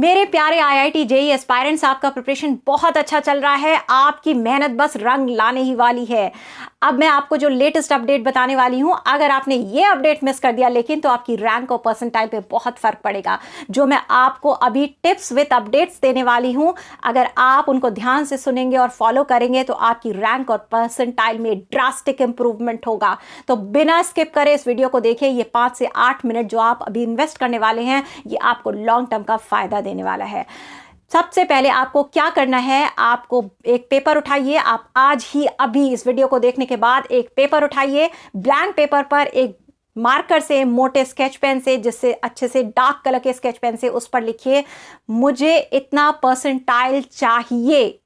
मेरे प्यारे IIT JEE aspirants, आपका प्रिपरेशन बहुत अच्छा चल रहा है। आपकी मेहनत बस रंग लाने ही वाली है। अब मैं आपको जो लेटेस्ट अपडेट बताने वाली हूं, अगर आपने ये अपडेट मिस कर दिया लेकिन, तो आपकी रैंक और परसेंटाइल पे बहुत फर्क पड़ेगा। जो मैं आपको अभी टिप्स विद अपडेट्स देने वाली हूं, अगर आप उनको ध्यान से सुनेंगे और फॉलो करेंगे तो आपकी रैंक और परसेंटाइल में ड्रास्टिक इंप्रूवमेंट होगा। तो बिना स्किप करे इस वीडियो को देखिए। ये 5 से 8 मिनट जो आप अभी इन्वेस्ट करने वाले हैं, ये आपको लॉन्ग टर्म का फायदा देने वाला है। सबसे पहले आपको क्या करना है, आपको एक पेपर उठाइए। आप आज ही अभी इस वीडियो को देखने के बाद एक पेपर उठाइए, ब्लैंक पेपर पर एक मार्कर से, मोटे स्केच पेन से, जिससे अच्छे से डार्क कलर के स्केच पेन से उस पर लिखिए मुझे इतना परसेंटाइल चाहिए।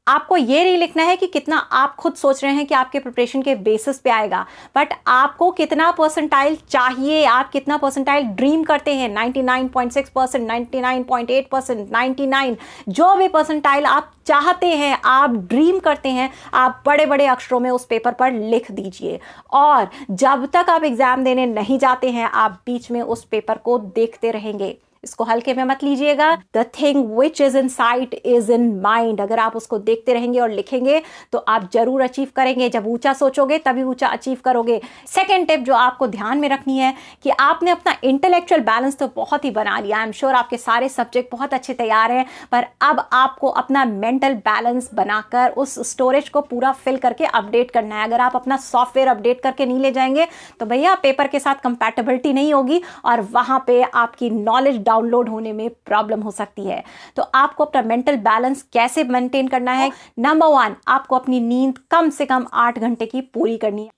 आपको ये नहीं लिखना है कि कितना आप खुद सोच रहे हैं कि आपके प्रिपरेशन के बेसिस पे आएगा, बट आपको कितना परसेंटाइल चाहिए, आप कितना परसेंटाइल ड्रीम करते हैं। 99.6%, 99.8%, 99, जो भी परसेंटाइल आप चाहते हैं, आप ड्रीम करते हैं, आप बड़े बड़े अक्षरों में उस पेपर पर लिख दीजिए। और जब तक आप एग्जाम देने नहीं जाते हैं, आप बीच में उस पेपर को देखते रहेंगे। इसको हल्के में मत लीजिएगा। The thing which is in site is in mind. अगर आप उसको देखते रहेंगे और लिखेंगे तो आप जरूर अचीव करेंगे। जब ऊंचा सोचोगे तभी ऊंचा अचीव करोगे। सेकेंड टिप जो आपको ध्यान में रखनी है कि आपने अपना इंटेलेक्चुअल बैलेंस तो बहुत ही बना लिया। आई एम श्योर आपके सारे सब्जेक्ट बहुत अच्छे तैयार हैं, पर अब आपको अपना मेंटल बैलेंस बनाकर उस स्टोरेज को पूरा फिल करके अपडेट करना है। अगर आप अपना सॉफ्टवेयर अपडेट करके नहीं ले जाएंगे तो भैया पेपर के साथ कंपैटिबिलिटी नहीं होगी और वहां पे आपकी नॉलेज डाउनलोड होने में प्रॉब्लम हो सकती है। तो आपको अपना मेंटल बैलेंस कैसे मेंटेन करना है? नंबर 1, आपको अपनी नींद कम से कम 8 घंटे की पूरी करनी है।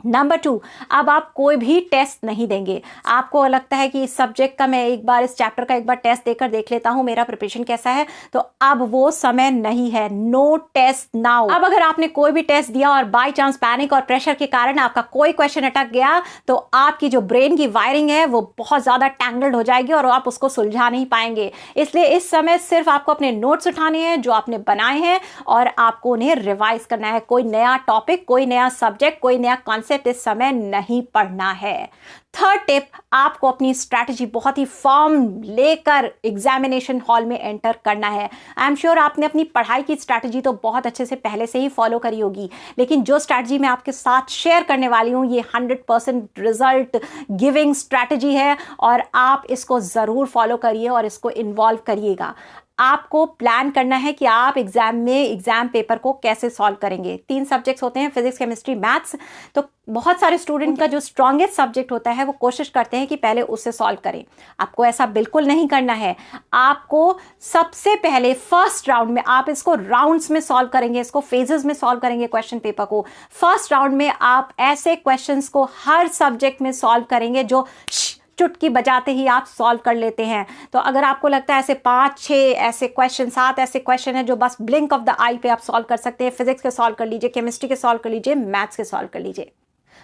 नंबर 2, अब आप कोई भी टेस्ट नहीं देंगे। आपको लगता है कि इस सब्जेक्ट का मैं एक बार, इस चैप्टर का एक बार टेस्ट देकर देख लेता हूं, मेरा प्रिपरेशन कैसा है, तो अब वो समय नहीं है। No test now. अब अगर आपने कोई भी टेस्ट दिया और बाय चांस पैनिक और प्रेशर के कारण आपका कोई क्वेश्चन अटक गया, तो आपकी जो ब्रेन की वायरिंग है वो बहुत ज्यादा टैंगल्ड हो जाएगी और आप उसको सुलझा नहीं पाएंगे। इसलिए इस समय सिर्फ आपको अपने नोट्स उठाने हैं जो आपने बनाए हैं और आपको उन्हें रिवाइज करना है। कोई नया टॉपिक, कोई नया सब्जेक्ट, कोई नया कॉन्सेप्ट इस समय नहीं पढ़ना है। थर्ड टिप, आपको अपनी स्ट्रैटेजी बहुत ही फर्म लेकर एग्जामिनेशन हॉल में एंटर करना है। आई एम श्योर आपने अपनी पढ़ाई की स्ट्रैटेजी तो बहुत अच्छे से पहले से ही फॉलो करी होगी, लेकिन जो स्ट्रैटेजी मैं आपके साथ शेयर करने वाली हूं, ये 100% रिजल्ट गिविंग स्ट्रैटेजी है और आप इसको जरूर फॉलो करिए और इसको इन्वॉल्व करिएगा। आपको प्लान करना है कि आप एग्जाम में एग्जाम पेपर को कैसे सॉल्व करेंगे। 3 सब्जेक्ट्स होते हैं, फिजिक्स, केमिस्ट्री, मैथ्स। तो बहुत सारे स्टूडेंट का जो स्ट्रॉन्गेस्ट सब्जेक्ट होता है वो कोशिश करते हैं कि पहले उससे सॉल्व करें। आपको ऐसा बिल्कुल नहीं करना है। आपको सबसे पहले फर्स्ट राउंड में, आप इसको राउंड्स में सॉल्व करेंगे, इसको फेजेस में सॉल्व करेंगे क्वेश्चन पेपर को। फर्स्ट राउंड में आप ऐसे क्वेश्चंस को हर सब्जेक्ट में सॉल्व करेंगे जो चुटकी बजाते ही आप सॉल्व कर लेते हैं। तो अगर आपको लगता है ऐसे 5-6 ऐसे क्वेश्चन, 7 ऐसे क्वेश्चन हैं जो बस ब्लिंक ऑफ द आई पे आप सॉल्व कर सकते हैं, फिजिक्स के सॉल्व कर लीजिए, केमिस्ट्री के सॉल्व कर लीजिए, मैथ्स के सॉल्व कर लीजिए।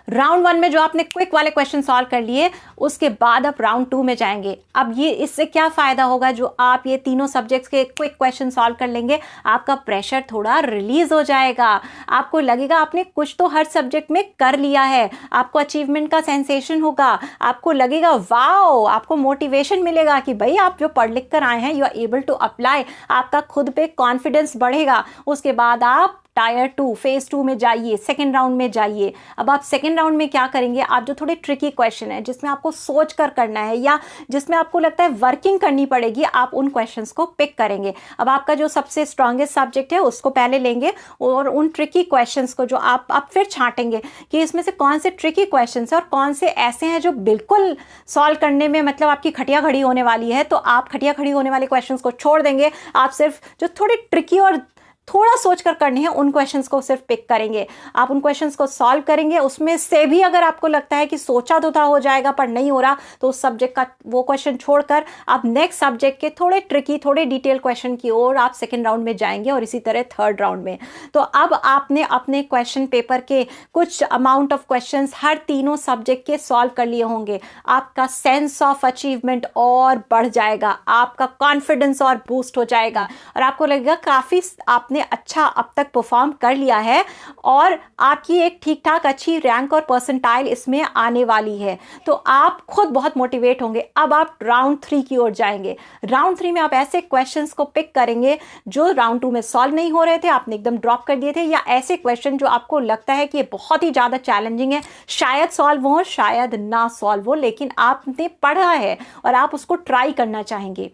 राउंड 1 में जो आपने क्विक वाले क्वेश्चन सॉल्व कर लिए, उसके बाद आप राउंड 2 में जाएंगे। अब ये इससे क्या फायदा होगा, जो आप ये तीनों सब्जेक्ट्स के क्विक क्वेश्चन सॉल्व कर लेंगे, आपका प्रेशर थोड़ा रिलीज हो जाएगा। आपको लगेगा आपने कुछ तो हर सब्जेक्ट में कर लिया है, आपको अचीवमेंट का सेंसेशन होगा, आपको लगेगा वाओ, आपको मोटिवेशन मिलेगा कि भाई आप जो पढ़ लिख कर आए हैं, you are able to apply. आपका खुद पे कॉन्फिडेंस बढ़ेगा। उसके बाद आप टायर 2, फेज 2 में जाइए, सेकेंड राउंड में जाइए। अब आप सेकेंड राउंड में क्या करेंगे, आप जो थोड़े ट्रिकी क्वेश्चन है जिसमें आपको सोच कर करना है या जिसमें आपको लगता है वर्किंग करनी पड़ेगी, आप उन क्वेश्चंस को पिक करेंगे। अब आपका जो सबसे स्ट्रांगेस्ट सब्जेक्ट है उसको पहले लेंगे और उन ट्रिकी क्वेश्चंस को जो आप फिर छांटेंगे कि इसमें से कौन से ट्रिकी क्वेश्चन है और कौन से ऐसे हैं जो बिल्कुल सॉल्व करने में मतलब आपकी खटिया खड़ी होने वाली है। तो आप खटिया खड़ी होने वाले क्वेश्चंस को छोड़ देंगे, आप सिर्फ जो थोड़े ट्रिकी और थोड़ा सोचकर करने हैं उन क्वेश्चंस को सिर्फ पिक करेंगे। आप उन क्वेश्चंस को सॉल्व करेंगे। उसमें से भी अगर आपको लगता है कि सोचा तो था हो जाएगा पर नहीं हो रहा, तो उस सब्जेक्ट का वो क्वेश्चन छोड़कर आप नेक्स्ट सब्जेक्ट के थोड़े ट्रिकी, थोड़े डिटेल क्वेश्चन की ओर आप सेकेंड राउंड में जाएंगे और इसी तरह थर्ड राउंड में। तो अब आपने अपने क्वेश्चन पेपर के कुछ अमाउंट ऑफ क्वेश्चन हर तीनों सब्जेक्ट के सॉल्व कर लिए होंगे। आपका सेंस ऑफ अचीवमेंट और बढ़ जाएगा, आपका कॉन्फिडेंस और बूस्ट हो जाएगा और आपको लगेगा काफी आपने अच्छा अब तक परफॉर्म कर लिया है और आपकी एक ठीक ठाक अच्छी रैंक और परसेंटाइल इसमें आने वाली है, तो आप खुद बहुत मोटिवेट होंगे। अब आप राउंड 3 की ओर जाएंगे। राउंड 3 में आप ऐसे क्वेश्चंस को पिक करेंगे जो राउंड 2 में सॉल्व नहीं हो रहे थे, आपने एकदम ड्रॉप कर दिए थे, या ऐसे क्वेश्चन जो आपको लगता है कि ये बहुत ही ज़्यादा चैलेंजिंग है, शायद सॉल्व हो शायद ना सॉल्व हो, लेकिन आपने पढ़ा है और आप उसको ट्राई करना चाहेंगे।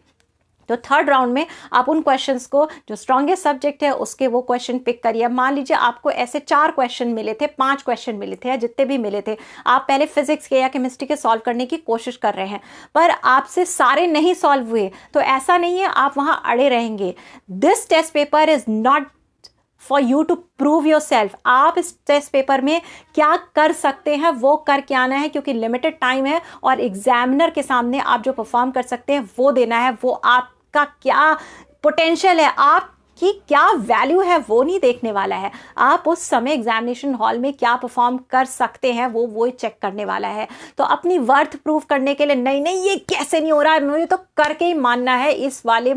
तो थर्ड राउंड में आप उन क्वेश्चंस को जो स्ट्रॉन्गेस्ट सब्जेक्ट है उसके वो क्वेश्चन पिक करिए। मान लीजिए आपको ऐसे 4 क्वेश्चन मिले थे, 5 क्वेश्चन मिले थे, या जितने भी मिले थे, आप पहले फिजिक्स के या केमिस्ट्री के सॉल्व करने की कोशिश कर रहे हैं, पर आपसे सारे नहीं सॉल्व हुए, तो ऐसा नहीं है आप वहां अड़े रहेंगे। This test paper is not for you to prove yourself. आप इस टेस्ट पेपर में क्या कर सकते हैं वो करके आना है, क्योंकि लिमिटेड टाइम है और एग्जामिनर के सामने आप जो परफॉर्म कर सकते हैं वो देना है। वो आपका क्या पोटेंशियल है, आपकी क्या वैल्यू है, वो नहीं देखने वाला है। आप उस समय एग्जामिनेशन हॉल में क्या परफॉर्म कर सकते हैं वो चेक करने वाला है। तो अपनी वर्थ प्रूव करने के लिए नहीं ये कैसे नहीं हो रहा है, मुझे तो करके ही मानना है, इस वाले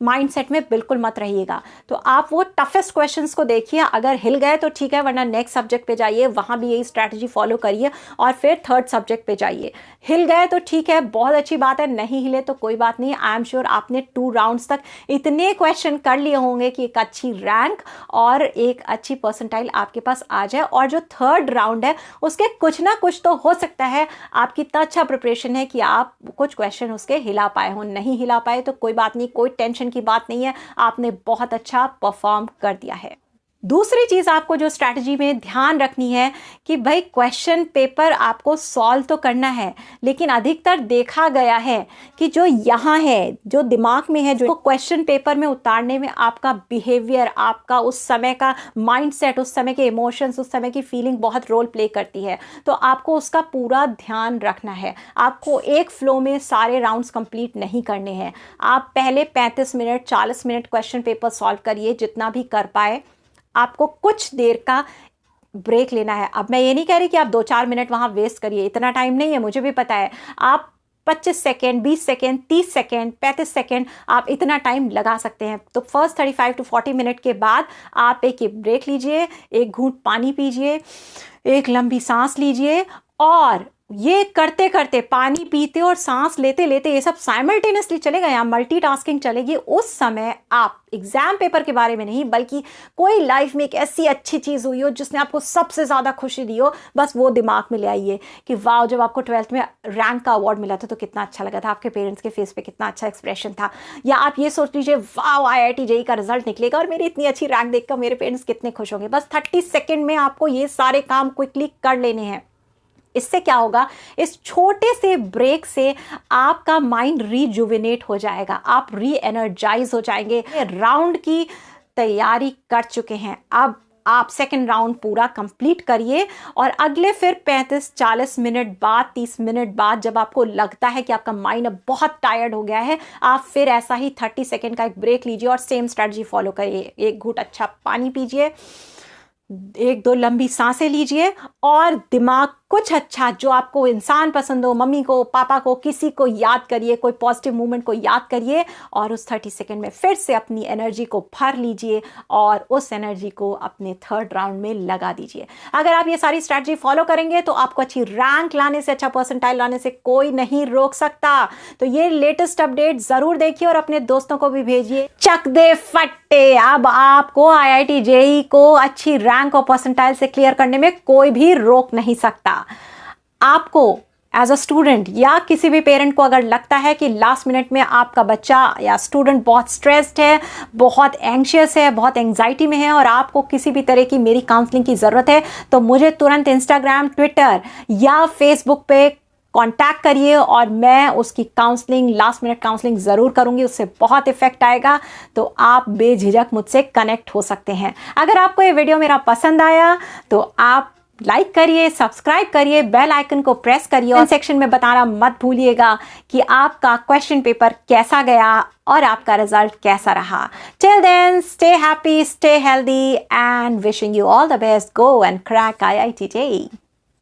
माइंडसेट में बिल्कुल मत रहिएगा। तो आप वो टफेस्ट क्वेश्चंस को देखिए, अगर हिल गए तो ठीक है, वरना नेक्स्ट सब्जेक्ट पे जाइए, वहां भी यही स्ट्रैटेजी फॉलो करिए और फिर थर्ड सब्जेक्ट पे जाइए। हिल गए तो ठीक है, बहुत अच्छी बात है, नहीं हिले तो कोई बात नहीं। आई एम श्योर आपने 2 राउंड्स तक इतने क्वेश्चन कर लिए होंगे कि एक अच्छी रैंक और एक अच्छी परसेंटाइल आपके पास आ जाए। और जो थर्ड राउंड है उसके कुछ ना कुछ तो हो सकता है आपकी इतना अच्छा प्रिपरेशन है कि आप कुछ क्वेश्चन उसके हिला पाए हो। नहीं हिला पाए तो कोई बात नहीं, कोई टेंशन की बात नहीं है, आपने बहुत अच्छा परफॉर्म कर दिया है। दूसरी चीज आपको जो स्ट्रैटेजी में ध्यान रखनी है कि भाई क्वेश्चन पेपर आपको सॉल्व तो करना है, लेकिन अधिकतर देखा गया है कि जो यहाँ है, जो दिमाग में है, जो क्वेश्चन पेपर में उतारने में आपका बिहेवियर, आपका उस समय का माइंडसेट, उस समय के इमोशंस, उस समय की फीलिंग बहुत रोल प्ले करती है। तो आपको उसका पूरा ध्यान रखना है। आपको एक फ्लो में सारे राउंड्स कंप्लीट नहीं करने हैं। आप पहले 35 minute 40 minute question paper solve करिए, जितना भी कर पाए। आपको कुछ देर का ब्रेक लेना है। अब मैं ये नहीं कह रही कि आप 2-4 मिनट वहां वेस्ट करिए, इतना टाइम नहीं है, मुझे भी पता है। आप 25 सेकेंड, 20 सेकेंड, 30 सेकेंड, 35 सेकेंड आप इतना टाइम लगा सकते हैं। तो फर्स्ट 35 to 40 मिनट के बाद आप एक ब्रेक लीजिए, एक घूंट पानी पीजिए, एक लंबी सांस लीजिए, और ये करते करते, पानी पीते और सांस लेते लेते ये सब साइमल्टेनियसली चलेगा, या मल्टीटास्किंग चलेगी। उस समय आप एग्जाम पेपर के बारे में नहीं, बल्कि कोई लाइफ में एक ऐसी अच्छी चीज हुई हो जिसने आपको सबसे ज्यादा खुशी दी हो, बस वो दिमाग में ले आइए कि वाह, जब आपको 12th में रैंक का अवार्ड मिला था तो कितना अच्छा लगा था, आपके पेरेंट्स के फेस पे कितना अच्छा एक्सप्रेशन था। या आप ये सोच लीजिए, वाह IIT JEE का रिजल्ट निकलेगा और मेरी इतनी अच्छी रैंक देखकर मेरे पेरेंट्स कितने खुश होंगे। बस 30 सेकेंड में आपको ये सारे काम क्विकली कर लेने हैं। इससे क्या होगा, इस छोटे से ब्रेक से आपका माइंड रीजुविनेट हो जाएगा, आप री एनर्जाइज हो जाएंगे। राउंड की तैयारी कर चुके हैं, अब आप सेकेंड राउंड पूरा कंप्लीट करिए, और अगले फिर 35-40 मिनट बाद, 30 मिनट बाद, जब आपको लगता है कि आपका माइंड अब बहुत टायर्ड हो गया है, आप फिर ऐसा ही 30 सेकेंड का एक ब्रेक लीजिए और सेम स्ट्रेटजी फॉलो करिए। एक घूंट अच्छा पानी पीजिए, 1-2 लंबी सांसें लीजिए, और दिमाग कुछ अच्छा जो आपको इंसान पसंद हो, मम्मी को, पापा को, किसी को याद करिए, कोई पॉजिटिव मूवमेंट को याद करिए, और उस 30 सेकेंड में फिर से अपनी एनर्जी को भर लीजिए और उस एनर्जी को अपने थर्ड राउंड में लगा दीजिए। अगर आप ये सारी स्ट्रैटेजी फॉलो करेंगे तो आपको अच्छी रैंक लाने से, अच्छा परसेंटाइल लाने से कोई नहीं रोक सकता। तो ये लेटेस्ट अपडेट जरूर देखिए और अपने दोस्तों को भी भेजिए। चक दे फट्टे, अब आपको IIT JEE को अच्छी रैंक और परसेंटाइल से क्लियर करने में कोई भी रोक नहीं सकता। आपको एज अ स्टूडेंट या किसी भी पेरेंट को अगर लगता है कि लास्ट मिनट में आपका बच्चा या स्टूडेंट बहुत स्ट्रेस्ड है, बहुत एंग्शियस है, बहुत एंग्जाइटी में है, और आपको किसी भी तरह की मेरी काउंसलिंग की ज़रूरत है, तो मुझे तुरंत इंस्टाग्राम, ट्विटर या फेसबुक पे कांटेक्ट करिए और मैं उसकी काउंसलिंग, लास्ट मिनट काउंसलिंग ज़रूर करूंगी, उससे बहुत इफेक्ट आएगा। तो आप बेझिझक मुझसे कनेक्ट हो सकते हैं। अगर आपको ये वीडियो मेरा पसंद आया तो आप लाइक करिए, सब्सक्राइब करिए, बेल आइकन को प्रेस करिए, और सेक्शन में बताना मत भूलिएगा कि आपका क्वेश्चन पेपर कैसा गया और आपका रिजल्ट कैसा रहा। Till then, stay happy, stay healthy, and wishing you all the best. Go and crack IIT JEE।